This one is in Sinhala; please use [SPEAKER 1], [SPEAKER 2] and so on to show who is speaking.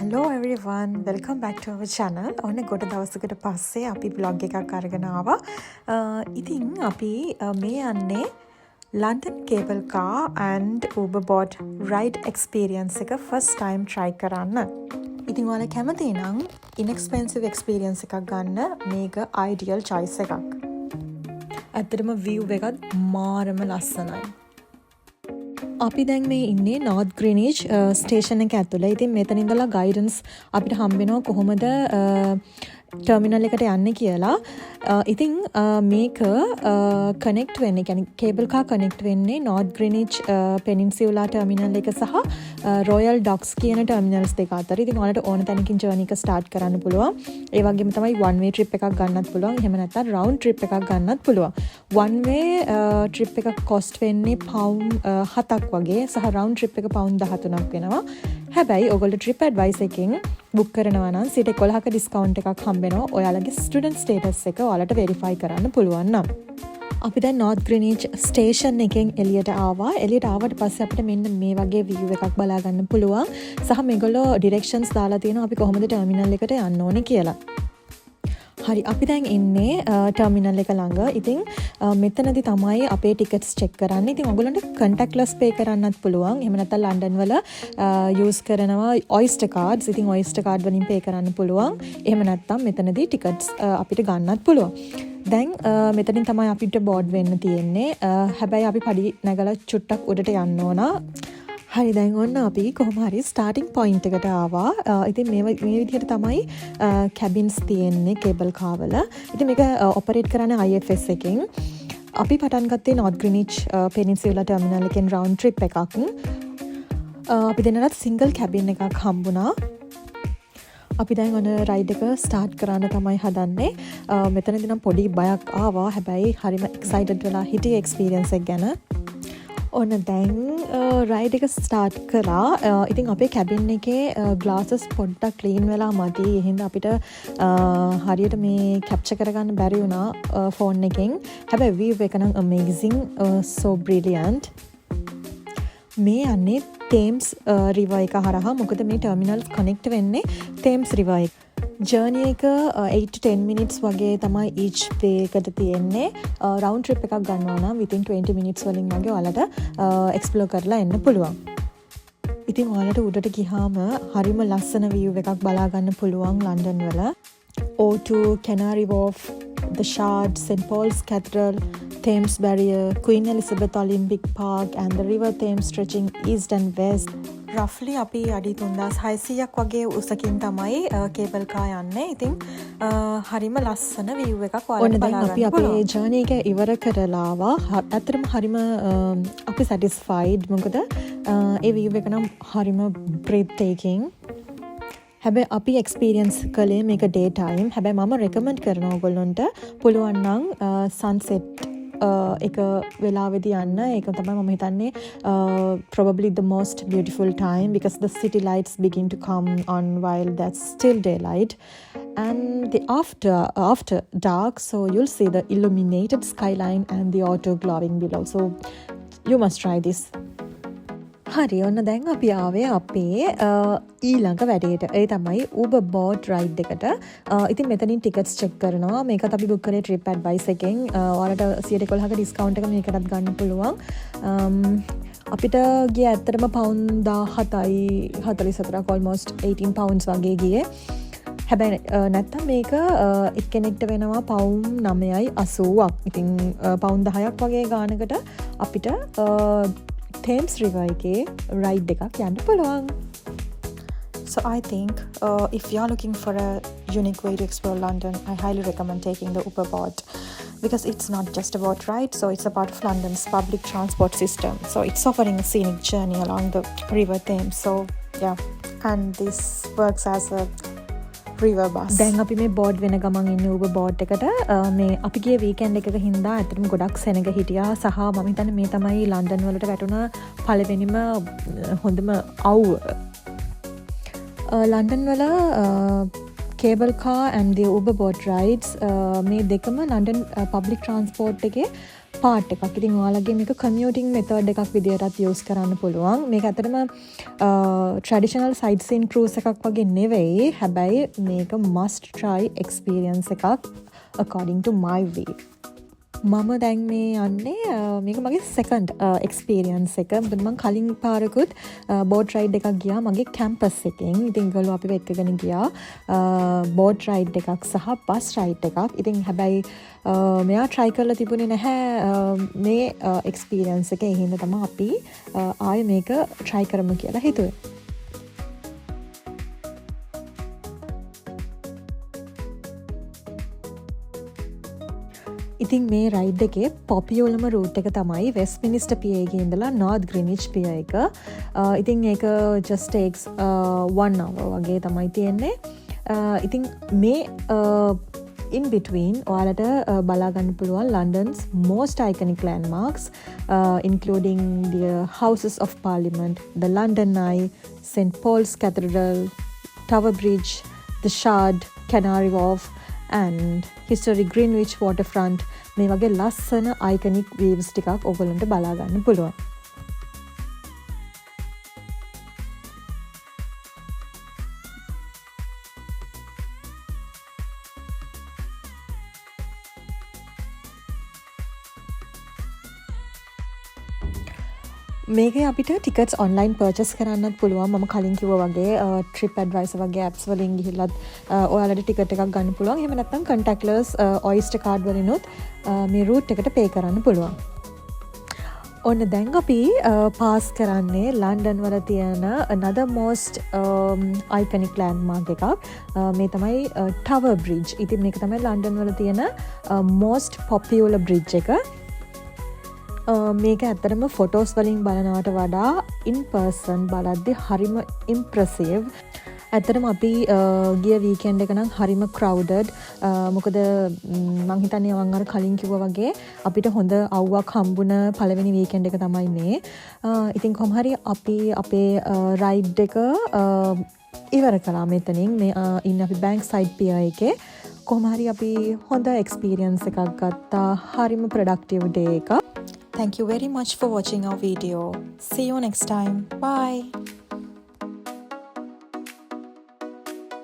[SPEAKER 1] Hello everyone, welcome back to our channel. ඔන්න ගොඩ දවසකට පස්සේ අපි vlog එකක් අරගෙන ආවා. ඉතින් අපි මේ යන්නේ London cable car and Uber boat ride experience එක first time try කරන්න. ඉතින් ඔයාලා කැමති නම් inexpensive experience එකක් ගන්න මේක ideal choice එකක්. ඇත්තටම view එකත් මාරම ලස්සනයි. අපි දැන් මේ ඉන්නේ North Greenwich ස්ටේෂන් එක ඇතුළේ. ඉතින් මෙතන ඉඳලා ගයිඩන්ස් අපිට හම්බ වෙනවා කොහොමද ටර්මිනල් එකට යන්නේ කියලා. ඉතින් මේක කනෙක්ට් වෙන්නේ, කියන්නේ කේබල් කාර් කනෙක්ට් වෙන්නේ North Greenwich Peninsula ටර්මිනල් එක සහ Royal Docks කියන ටර්මිනල්ස් දෙක අතර. ඉතින් ඔයාලට ඕන තැනකින් ජර්නි එක ස්ටාර්ට් කරන්න පුළුවන්. ඒ වගේම තමයි one way trip එකක් ගන්නත් පුළුවන්. එහෙම නැත්නම් round trip එකක් ගන්නත් පුළුවන්. one way trip එක cost වෙන්නේ pound 7ක් වගේ සහ round trip එක pound 13ක් වෙනවා. හැබැයි ඔයගොල්ලෝ trip advice එකෙන් book කරනවා නම් සිට 11ක discount එකක් හම්බ වෙනවා. ඔයාලගේ student status එක ඔයාලට verify කරන්න පුළුවන් නම්. අපි දැන් North Greenwich station එකෙන් එළියට ආවා. එළියට ආවට පස්සේ අපිට මෙන්න මේ වගේ view එකක් බලා ගන්න පුළුවන්. සහ මේගොල්ලෝ directions දාලා තියෙනවා අපි කොහොමද terminal එකට යන්න ඕනේ කියලා. හරි, අපි දැන් ඉන්නේ ටර්මිනල් එක ළඟ. ඉතින් මෙතනදී තමයි අපේ ටිකට්ස් චෙක් කරන්නේ. ඉතින් ඔයගොල්ලන්ට contactless pay කරන්නත් පුළුවන්. එහෙම නැත්නම් ලන්ඩන් වල යූස් කරනවා Oyster cards. ඉතින් Oyster card වලින් pay කරන්න පුළුවන්. එහෙම නැත්නම් මෙතනදී ටිකට්ස් අපිට ගන්නත් පුළුවන්. දැන් මෙතනින් තමයි අපිට බෝඩ් වෙන්න තියෙන්නේ. හැබැයි අපි පඩි නැගලා චුට්ටක් උඩට යන්න ඕන. හරි, දැන් ඔන්න අපි කොහොම හරි ස්ටාර්ටින් පොයින්ට් එකට ආවා. ඉතින් මේ විදිහට තමයි කැබින්ස් තියෙන්නේ කේබල් කාර් වල. ඉතින් මේක ඔපරේට් කරන්නේ IFS එකෙන්. අපි පටන් ගත්තේ North Greenwich Peninsula Terminal එකෙන් round trip එකක්. අපි දෙන්නට single cabin එකක් හම්බුණා. අපි දැන් ඔන්න රයිඩ් එක ස්ටාර්ට් කරන්න තමයි හදන්නේ. මෙතනදී නම් පොඩි බයක් ආවා. හැබැයි හරිම එක්සයිටඩ් වෙලා හිටියේ එක්ස්පීරියන්ස් එක ගැන. ඔන්න දැන් රයිඩ් එක ස්ටාර්ට් කරා. ඉතින් අපේ කැබින් එකේ ග්ලාසස් පොඩ්ඩක් ක්ලීන් වෙලා මදි. ඒ හින්දා අපිට හරියට මේ කැප්චර් කරගන්න බැරි වුණා ෆෝන් එකෙන්. හැබැයි view එක නම් amazing, so brilliant. මේ යන්නේ Thames river එක හරහා. මොකද මේ ටර්මිනල් කනෙක්ට් වෙන්නේ Thames river එක. ජර්නි එක 8 to 10 minutes වගේ තමයි each way එකට තියෙන්නේ. round trip එකක් ගන්නවා නම් within 20 minutes වලින් වගේ ඔයාලට explore කරලා එන්න පුළුවන්. ඉතින් ඔයාලට උඩට ගියාම හරිම ලස්සන view එකක් බලා ගන්න පුළුවන් ලන්ඩන් වල. O2, Canary Wharf, The Shard, St Paul's Cathedral, Thames Barrier, Queen Elizabeth Olympic Park and the River Thames stretching east and west. roughly අපි අඩි 3600ක් වගේ උසකින් තමයි කේබල් කාර් යන්නේ. ඉතින් හරිම ලස්සන view එකක් ඔයාලට බලා ගන්න පුළුවන්. අපි අපේ ජර්නි එක ඉවර කරලා ආවා. ඇත්තටම හරිම අපි satisfied. මොකද ඒ view එක නම් හරිම breathtaking. හැබැයි අපි එක්ස්පීරියන්ස් කළේ මේක ඩේ ටයිම්. හැබැයි මම රෙකමන්ඩ් කරනවා ඔයගොල්ලන්ට පුළුවන් නම් සන්සෙට් එක වෙලාවෙදී යන්න. ඒක තමයි මම හිතන්නේ probably the most beautiful time because the city lights begin to come on while that's still daylight and the after dark, so you'll see the illuminated skyline and the auto glowing below, so you must try this. හරි, ඔන්න දැන් අපි ආවේ අපේ ඊළඟ වැඩේට. ඒ තමයි Uber boat ride එකට. ඉතින් මෙතනින් ටිකට්ස් චෙක් කරනවා. මේකත් අපි බුක් කරේ trip advice එකෙන්. ඔයාලට 11ක ඩිස්කවුන්ට් එක මේකටත් ගන්න පුළුවන්. අපිට ගිය ඇත්තටම pound 17.44ක් almost 18 pounds වගේ ගියේ. හැබැයි නැත්තම් මේක එක්කෙනෙක්ට වෙනවා pound 9.80ක්. ඉතින් pound 10ක් වගේ ගානකට අපිට Thames River එකේ ride එකක් යන්න පුළුවන්. So I think if you're looking for a unique way to explore London, I highly recommend taking the Uber boat because it's not just about ride, so it's a part of London's public transport system. So it's offering a scenic journey along the River Thames. So yeah, and this works as a river bus. දැන් අපි මේ බෝඩ් වෙන ගමන් ඉන්නේ Uber boat එකට. මේ අපි ගියේ weekend එකක හින්දා ඇත්තටම ගොඩක් සෙනග හිටියා. සහ මම හිතන්නේ මේ තමයි ලන්ඩන් වලට වැටුණ පළවෙනිම හොඳම අවුව. ලන්ඩන් වල cable car and the Uber boat rides මේ දෙකම ලන්ඩන් public transport එකේ පාට් එකක්. ඉතින් ඔයාලගේ මේක කමියුටිං මෙතඩ් එකක් විදියටත් යූස් කරන්න පුළුවන්. මේක ඇත්තටම ට්‍රැඩිෂනල් සයිට් සීන් ක්‍රූස් එකක් වගේ නෙවෙයි. හැබැයි මේක must try experience එකක් according to my way. මම දැන් මේ යන්නේ මේක මගේ සෙකන්ඩ් එක්ස්පීරියන්ස් එක. මොකද මම කලින් පාරකුත් බෝට් රයිඩ් එකක් ගියා මගේ කැම්පස් එකෙන්. ඉතින් ඒගොල්ලෝ අපිව එක්කගෙන ගියා බෝට් රයිඩ් එකක් සහ බස් රයිඩ් එකක්. ඉතින් හැබැයි මෙයා try කරලා තිබුණේ නැහැ මේ එක්ස්පීරියන්ස් එක. ඒ හින්දා තමයි අපි ආයෙ මේක try කරමු කියලා හිතුවේ. ඉතින් මේ රයිඩ් එකේ පොපියුලම රූට් එක තමයි වෙස්ට්මිනිස්ටර් පියර් එකේ ඉඳලා නෝර්ත් ග්‍රීනිච් පියර් එක. ඉතින් ඒක just takes 1 hour වගේ තමයි තියෙන්නේ. ඉතින් මේ in between ඔයාලට බලා ගන්න පුළුවන් London's most iconic landmarks including the Houses of Parliament, the London Eye, St Paul's Cathedral, Tower Bridge, the Shard, Canary Wharf and historic Greenwich waterfront. මේ වගේ ලස්සන iconic views ටිකක් ඔයගොල්ලන්ට බලා ගන්න පුළුවන්. මේක අපිට ටිකට්ස් ඔන්ලයින් පර්චස් කරන්නත් පුළුවන්. මම කලින් කිව්වා වගේ ට්‍රිප් ඇඩ්වයිසර් වගේ ඇප්ස් වලින් ගිහිල්ලත් ඔයාලට ටිකට් එකක් ගන්න පුළුවන්. එහෙම නැත්නම් contactless Oyster card වලිනුත් මේ රූට් එකට පේ කරන්න පුළුවන්. ඔන්න දැන් අපි පාස් කරන්නේ ලන්ඩන් වල තියෙන another most iconic landmark එකක්. මේ තමයි Tower Bridge. ඉතින් මේක තමයි ලන්ඩන් වල තියෙන most popular bridge එක. මේක ඇත්තටම ෆොටෝස් වලින් බලනවට වඩා in person බලද්දි හරිම ඉම්ප්‍රසිව්. ඇත්තටම අපි ගිය වීකෙන්ඩ් එක නම් හරිම crowded. මොකද මං හිතන්නේ මං අර කලින් කිව්වා වගේ අපිට හොඳ අවුවක් හම්බුන පළවෙනි වීකෙන්ඩ් එක තමයි මේ. ඉතින් කොහොම හරි අපි අපේ රයිඩ් එක ඉවර කළා මෙතනින්. මේ ඉන්න අපි බැංක් සයිඩ් පියර් එකේ. කොහොම හරි අපි හොඳ එක්ස්පීරියන්ස් එකක් ගත්තා. හරිම ප්‍රොඩක්ටිව් ඩේ එකක්. Thank you very much for watching our video. See you next time. Bye.